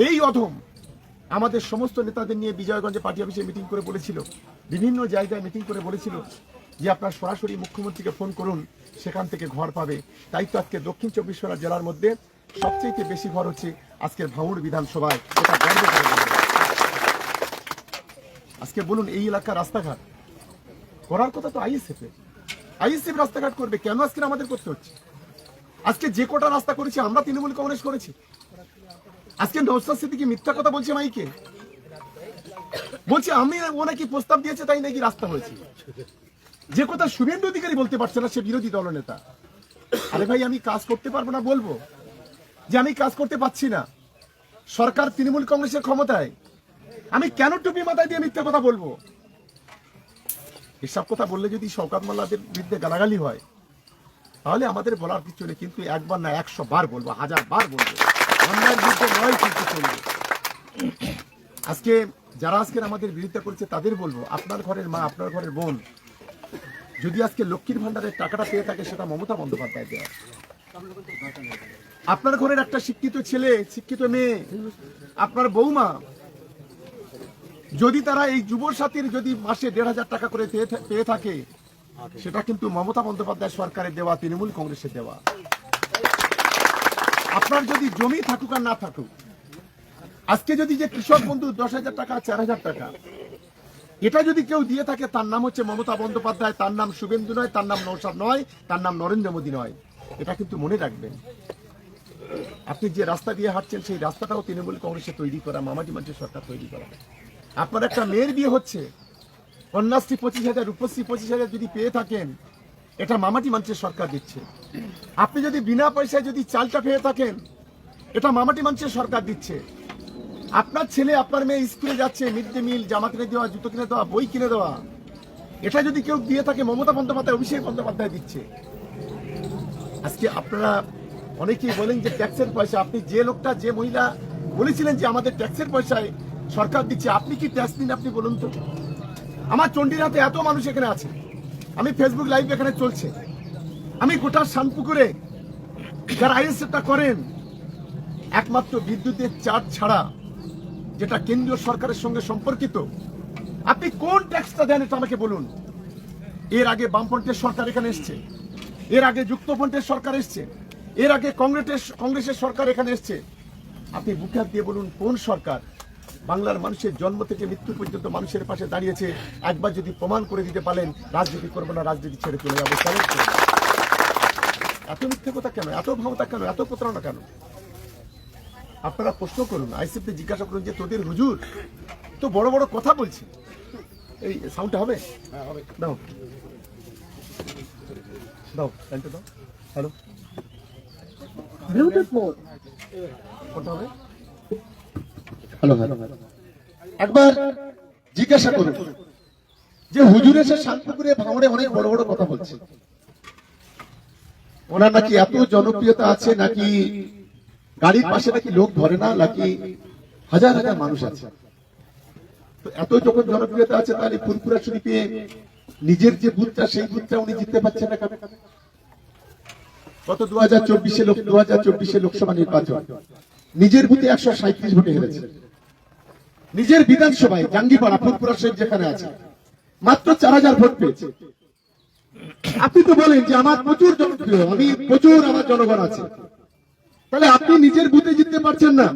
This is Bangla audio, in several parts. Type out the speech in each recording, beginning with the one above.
এই অধম আমাদের সমস্ত নেতাদের নিয়ে বিজয়গঞ্জে পার্টি অফিসে মিটিং করে বলেছিল, বিভিন্ন জায়গায় মিটিং করে বলেছিল যে আপনার সরাসরি মুখ্যমন্ত্রীকে ফোন করুন, সেখান থেকে ঘর পাবে। তাই তো আজকে দক্ষিণ চব্বিশ পরগনা জেলার মধ্যে সবচেয়ে বেশি ঘর হচ্ছে আজকের ভাঙড় বিধানসভায়। এটা গর্ব করে বলবো। আজকে বলুন, এই এলাকার রাস্তাঘাট করার কথা তো আইএসএফ রাস্তাঘাট করবে, কেন আজকে আমাদের করতে হচ্ছে? আজকে যে কটা রাস্তা করেছি আমরা তৃণমূল কংগ্রেস করেছি। আজকে নওশাদ সিদ্দিকী মিথ্যা কথা বলছে, মাইকে বলছে আমি ও নাকি প্রস্তাব দিয়েছে তাই নাকি রাস্তা হয়েছে। যে কথা শুভেন্দু অধিকারী বলতে পারছে না, সে বিরোধী দলনেতা। আরে ভাই, আমি কাজ করতে পারবো না বলবো যে আমি কাজ করতে পারছি না, সরকার তৃণমূল কংগ্রেসের ক্ষমতায়, আমি কেন টুপি মাথায় দিয়ে মিথ্যা কথা বলবো? এসব কথা বললে যদি শওকত মোল্লাদের বিরুদ্ধে গালাগালি হয় তাহলে আমাদের বলার কিছু নেই, কিন্তু একবার না 100 বার বলবো, 1000 বার বলবো, অন্যায়ের বিরুদ্ধে নয় কিন্তু চলবে। আজকে যারা আজকে আমাদের বিরোধিতা করছে তাদের বলবো, আপনার ঘরের মা, আপনার ঘরের বোন যদি আজকে লক্ষ্মীর ভান্ডারের টাকাটা পেয়ে থাকে, সেটা মমতা বন্দ্যোপাধ্যায় দেয়। আপনার ঘরের একটা শিক্ষিত ছেলে, শিক্ষিত মেয়ে, আপনার বৌমা যদি তারা এই যুব সাথীর যদি মাসে 1500 টাকা করে পেয়ে থাকে, সেটা কিন্তু মমতা বন্দ্যোপাধ্যায় সরকারের দেওয়া, তৃণমূল কংগ্রেসের দেওয়া। আপনার যদি জমি থাকুক আর না থাকুক, আজকে যদি যে কৃষক বন্ধু 10,000 টাকা, 4,000 টাকা, এটা যদি কেউ দিয়ে থাকে, তার নাম হচ্ছে মমতা বন্দ্যোপাধ্যায়, তার নাম শুভেন্দু নয়, তার নাম নওশাদ নয়, তার নাম নরেন্দ্র মোদী নয়। এটা কিন্তু মনে রাখবেন। আপনি যে রাস্তা দিয়ে হাঁটছেন, সেই রাস্তাটাও তৃণমূল কংগ্রেসের তৈরি করা, মামাটি মানুষের সরকার তৈরি করা। আপনার একটা মেয়ের বিয়ে হচ্ছে, কন্যাশ্রী 25,000, রূপশ্রী 25,000 যদি পেয়ে থাকেন, এটা মামাটি মানুষের সরকার দিচ্ছে। আপনি যদি বিনা পয়সায় যদি চালটা পেয়ে থাকেন, এটা মামাটি মানুষের সরকার দিচ্ছে। আপনার ছেলে, আপনার মেয়ে স্কুলে যাচ্ছে, মিড ডে মিল, জামা কিনে দেওয়া, জুতো কিনে দেওয়া, বই কিনে দেওয়া, এটা যদি কেউ দিয়ে থাকে, মমতা বন্দ্যোপাধ্যায়, অভিষেক বন্দ্যোপাধ্যায় দিচ্ছে। আজকে আপনারা অনেকেই বলেন যে ট্যাক্সের পয়সা, আপনি যে লোকটা, যে মহিলা বলেছিলেন যে আমাদের ট্যাক্সের পয়সায় সরকার দিচ্ছে, আপনি কি ট্যাক্স দিন? আপনি বলুন তো। আমার চণ্ডীরাতে এত মানুষ এখানে আছে, আমি ফেসবুক লাইভ এখানে চলছে, আমি গোটা শানপুকুরে যারা আইএসএফটা করেন, একমাত্র বিদ্যুতের চার্জ ছাড়া, যেটা কেন্দ্রীয় সরকারের সঙ্গে সম্পর্কিত, আপনি কোন ট্যাক্সটা দেন এটা আমাকে বলুন। এর আগে বামফ্রন্টের সরকার এখানে এসছে, এর আগে যুক্তফ্রন্টের সরকার এসছে, এর আগে কংগ্রেসের সরকার এখানে এসছে। আপনি বুকে হাত দিয়ে বলুন, কোন সরকার বাংলার মানুষের জন্ম থেকে মৃত্যু পর্যন্ত মানুষের পাশে দাঁড়িয়েছে? একবার যদি প্রমাণ করে দিতে পারেন, রাজনীতি করবো না, রাজনীতি ছেড়ে চলে যাবো। এত মিথ্যে কথা কেন? এত ভাবতা কেন? এত প্রতারণা কেন? আপনারা প্রশ্ন করুন, আইসিএফকে জিজ্ঞাসা করুন যে তোদের হুজুর তো বড় বড় কথা বলছে। এই সাউন্ডটা হবে? দাও দাও, লাইনটা দাও। হ্যালো, ব্লুটুথ মোড কোনটা হবে? হ্যালো, একবার জিজ্ঞাসা করুন যে হুজুর এসে শানপুকুরে, ভাঙড়ে অনেক বড় বড় কথা বলছে, ওনার নাকি এত জনপ্রিয়তা আছে, নাকি গাড়ির পাশে নাকি লোক ধরে না, নাকি হাজার হাজার মানুষ আছে। তো এত যখন জনপ্রিয়তা আছে, তাহলে ফুরফুরা শরীফে নিজের যে বুথটা, সেই বুথটা উনি জিততে পারছেন না কেন? গত 2024 লোকসভা নির্বাচন নিজের বুথে 137 ভোটে হেরেছে। নিজের বিধানসভায় জাঙ্গিপাড়া, ফুরফুরা শরীফ যেখানে আছে, মাত্র 4000 ভোট পেয়েছে। আপনি তো বলেন যে আমার প্রচুর জনপ্রিয়, আমি প্রচুর, আমার জনগণ আছে, তাহলে আপনি নিজের বুথে জিততে পারছেন না,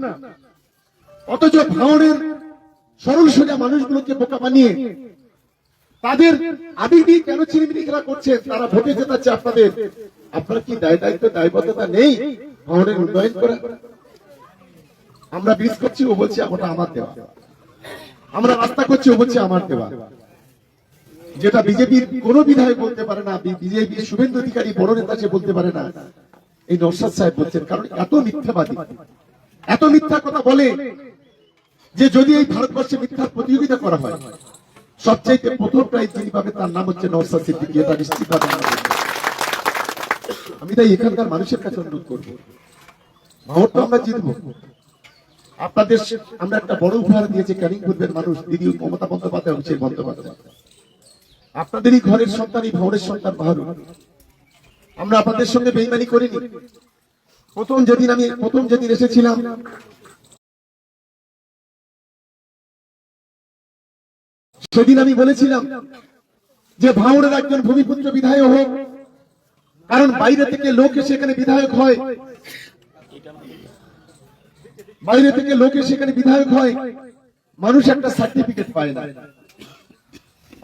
অথচ ভাঙড়ের সরল সোজা মানুষগুলোকে বোকা বানিয়ে তাদের আবেগ দিয়ে কেন ছিনিমিনি খেলা করছেন? তারা ভোটে জেতাচ্ছে আপনাদের। আপনার কি দায়বদ্ধতা নেই ভাঙড়ের উন্নয়ন করা? আমরা ব্রিজ করছি, ও বলছে ওটা আমার দেওয়া, আমরা রাস্তা করছি, ও বলছে আমার দেওয়া। যেটা বিজেপির কোন বিধায়ক বলতে পারে না, বিজেপির শুভেন্দু অধিকারী বড় নেতা সে বলতে পারে না, এই নওশাদ সাহেব বলছেন। কারণ এত মিথ্যাবাদী, এত মিথ্যা কথা বলে যে যদি এই ভারতবর্ষে মিথ্যার প্রতিযোগিতা করা হয়, সবচাইতে প্রথম প্রাইজ যিনি পাবে তার নাম হচ্ছে নওশাদ সিদ্দিকী। এটা নিশ্চিতভাবে আমি তাই এখানকার মানুষের কাছে অনুরোধ করবো, ভাঙড় তো আমরা জিতবো। আপনাদের আমরা একটা বড় উপহার দিয়েছি ক্যানিং পূর্বের মানুষ, দিদি মমতা বন্দ্যোপাধ্যায়, অভিষেক বন্দ্যোপাধ্যায়। আপনাদেরই ঘরের সন্তান, এই ভাঙড়ের সন্তান বাহাদুর। আমরা আপনাদের সঙ্গে বেইমানি করিনি। প্রথম যেদিন এসেছিলাম, সেদিন আমি বলেছিলাম যে ভাঙড়ের একজন ভূমিপুত্র বিধায়ক হোক, কারণ বাইরে থেকে লোক এসে এখানে বিধায়ক হয়, বাইরে থেকে লোক এসে এখানে বিধায়ক হয়, মানুষ একটা সার্টিফিকেট পায় না,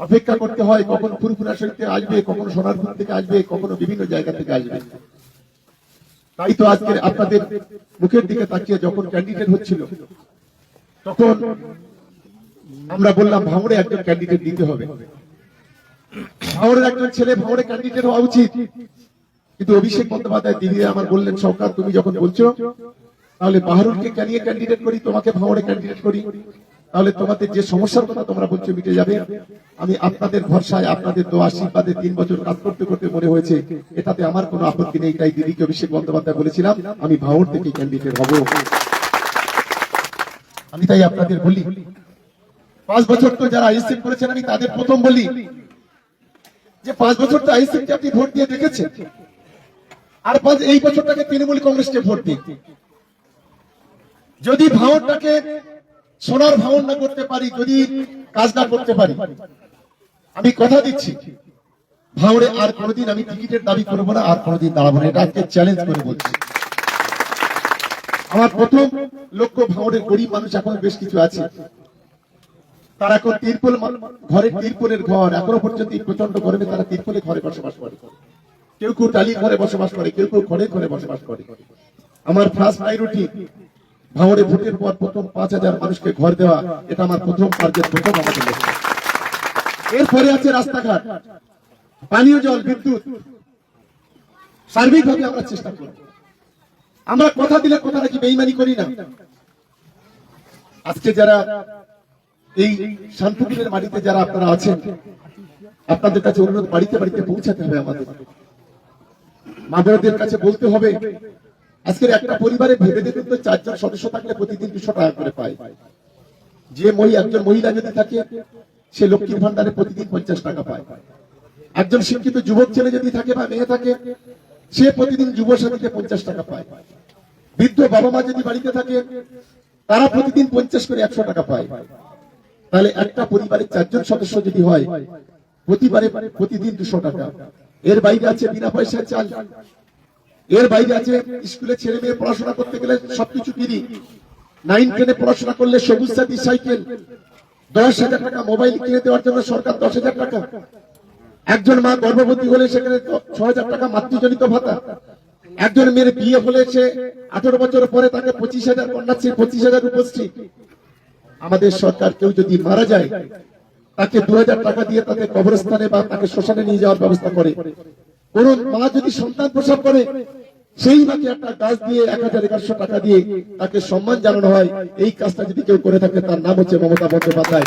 অপেক্ষা করতে হয় কখন ফুরফুরা শরীর থেকে আসবে, কখন সোনারপুর থেকে আসবে, কখনো বিভিন্ন জায়গা থেকে আসবে। তাই তো আজকে আপনাদের মুখের দিকে তাকিয়ে যখন ক্যান্ডিডেট হচ্ছিল তখন আমরা বললাম ভাঙড়ে একজন ক্যান্ডিডেট দিতে হবে, ভাঙড়ের একজন ছেলে ভাঙড়ে ক্যান্ডিডেট হওয়া উচিত। কিন্তু অভিষেক বন্দ্যোপাধ্যায় দিদি আমার বললেন, সরকার তুমি যখন বলছো তাহলে বাহারুলকে ক্যানিয়ে ক্যান্ডিডেট করি, তোমাকে ভাঙড়ে ক্যান্ডিডেট করি, তাহলে তোমাদের যে সমস্যার কথা তোমরা বলছো মিটে যাবে। আমি আপনাদের ভরসায়, আপনাদের তো আশীর্বাদে 3 বছর কাজ করতে করতে মনে হয়েছে এটাতে আমার কোনো আপত্তি নেই। তাই দিদিকে অভিষেক বন্দ্যোপাধ্যায় বলেছিলাম আমি ভাঙড় থেকে ক্যান্ডিডেট হব। আমি তাই আপনাদের বলি 5 বছর তো যারা আইএসএফ করেছেন আমি তাদের প্রথম বলি যে 5 বছর তো আইএসএফকে আপনি ভোট দিয়ে দেখেছেন, আর এই বছরটাকে তৃণমূল কংগ্রেসকে ভোট দিন। যদি ভাঙড়টাকে সোনার ভাঙড় না করতে পারি, যদি কাজ না করতে পারি, আমি কথা দিচ্ছি ভাঙড়ে আর কোনোদিন আমি টিকিটের দাবি করবো না, আর কোনোদিন দাঁড়াবো না। এটা আজকে চ্যালেঞ্জ করে বলছি। আমার প্রথম লক্ষ্য ভাঙড়ের গরিব মানুষ এখন বেশ কিছু আছে, তারা এখন তিরপল ঘরে, তিরপলের ঘর এখনো পর্যন্ত প্রচন্ড গরমে তারা তিরপলে ঘরে বসবাস করে, কেউ কেউ টালির ঘরে বসবাস করে, কেউ কেউ ঘরে ঘরে বসবাস করে। আমার ফার্স্ট প্রায়োরিটি ভাঙড়ে ভোটের পর প্রথম 5000 মানুষকে ঘর দেওয়া, এটা আমার প্রথম টার্গেট, প্রথম আমাদের লক্ষ্য। এরপরে আছে রাস্তাঘাট, পানীয় জল, বিদ্যুৎ, সার্বিকভাবে আমরা চেষ্টা করব। আমরা কথা দিলে কথা নাকি বেইমানি করি না। আজকে যারা এই শান্তিপুরের মাটিতে যারা আপনারা আছেন, আপনাদের কাছে অনুরোধ, বাড়িতে বাড়িতে পৌঁছাতে হবে, আমাদের মা বোনদের কাছে বলতে হবে। আজকের একটা পরিবারে ভেবে দেখুন তো 4 জন সদস্য থাকলে প্রতিদিন 200 টাকা করে পায়। যে একজন মহিলা যদি থাকে সে লক্ষ্মীর ভান্ডারে প্রতিদিন 50 টাকা পায়। একজন শিক্ষিত যুবক ছেলে যদি থাকে বা মেয়ে থাকে সে প্রতিদিন যুব সাথীতে 50 টাকা পায়। বৃদ্ধ বাবা মা যদি বাড়িতে থাকে তারা প্রতিদিন 50 করে 100 টাকা পায়। তাহলে একটা পরিবারে 4 জন সদস্য যদি হয় প্রতিদিন 200 টাকা। এর বাইরে আছে বিনা পয়সায় চাল, এর বাইরে আছে স্কুলে ছেলে মেয়ে পড়াশোনা করতে গেলে সবকিছু ফ্রি, 9 10-এ পড়াশোনা করলে সবুজ সাথী সাইকেল, 10,000 টাকা মোবাইল কিনে দেওয়ার জন্য সরকার 10,000 টাকা। একজন মা গর্ভবতী হলে সেখানে 6,000 টাকা মাতৃজনিত ভাতা। একজন মেয়ের বিয়ে হলে সে 18 বছর পরে তাকে 25,000 কন্যাশ্রী, 25,000 রূপশ্রী। আমাদের সরকার কেউ যদি মারা যায় তাকে 2,000 টাকা দিয়ে তাকে কবরস্থানে বা তাকে শ্মশানে নিয়ে যাওয়ার ব্যবস্থা করে। কোন মা যদি সন্তান প্রসব করে সেই মাকে একটা গাছ দিয়ে 1,100 টাকা দিয়ে তাকে সম্মান জানানো হয়। এই কাজটা যদি কেউ করে থাকে তার নাম হচ্ছে মমতা বন্দ্যোপাধ্যায়।